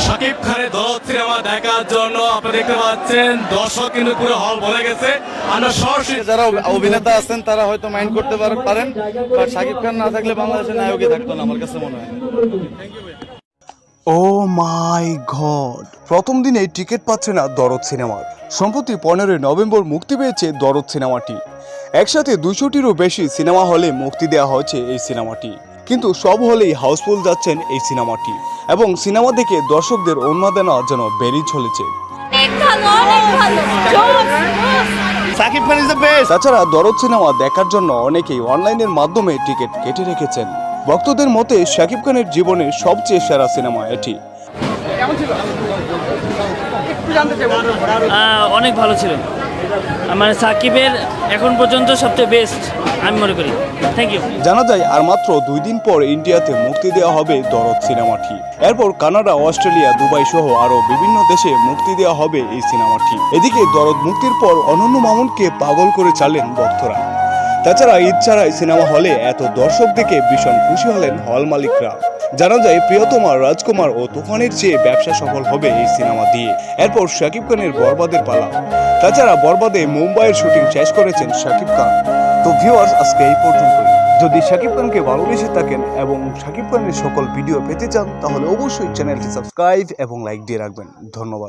শাকিব খানের দরদ সিনেমা দেখার জন্য আপনি দেখতে পাচ্ছেন দর্শক কিন্তু পুরো হল ভরে গেছে। আমরা সরাসরি যারা অভিনেতা আছেন তারা হয়তো মাইন্ড করতে পারেন, বাট শাকিব খান না থাকলে বাংলাদেশের নায়কই থাকতো না, আমার কাছে মনে হয়। ও মাই গড, প্রথম দিনেই টিকিট পাচ্ছে না দরদ সিনেমার। সম্প্রতি 15 নভেম্বর মুক্তি পেয়েছে দরদ সিনেমাটি। একসাথে 200টিরও বেশি সিনেমা হলে মুক্তি দেওয়া হয়েছে এই সিনেমাটি, কিন্তু সব হলেই হাউসফুল যাচ্ছেন এই সিনেমাটি এবং সিনেমা দেখে দর্শকদের উন্মাদনা যেন বেড়েই চলেছে। Shakib Khan is the best. তাছাড়া দরদ সিনেমা দেখার জন্য অনেকেই অনলাইনের মাধ্যমে টিকিট কেটে রেখেছেন। ভক্তদের মতে শাকিব খানের জীবনের সবচেয়ে সেরা সিনেমা এটি। অনেক ভালো ছিল, মানে সাকিবের এখন পর্যন্ত সবচেয়ে বেস্ট আমি মনে করি। Thank you. জানা যায় আর মাত্র 2 দিন পর ইন্ডিয়াতে মুক্তি দেওয়া হবে দরদ সিনেমাটি। এরপর কানাডা, অস্ট্রেলিয়া, দুবাই সহ আরো বিভিন্ন দেশে মুক্তি দেওয়া হবে এই সিনেমাটি। এদিকে দরদ মুক্তির পর অনন্য মামুনকে পাগল করে চালেন ভক্তরা। তাছাড়া ঈদ ছাড়াই সিনেমা হলে এত দর্শক দেখে ভীষণ খুশি হলেন হল মালিকরা। জানা যায় প্রিয়তমা, রাজকুমার ও তুফানের চেয়ে ব্যবসা সফল হবে এই সিনেমা দিয়ে। এরপর শাকিব খানের বরবাদের পালা। তাছাড়া বরবাদে মুম্বাইয়ের শুটিং শেষ করেছেন শাকিব খান। তো ভিউয়ার্স, আজকে এই পর্যন্তই। যদি শাকিব খানকে ভালোবেসে থাকেন এবং শাকিব খানের সকল ভিডিও পেতে চান তাহলে অবশ্যই চ্যানেলটি সাবস্ক্রাইব এবং লাইক দিয়ে রাখবেন। ধন্যবাদ।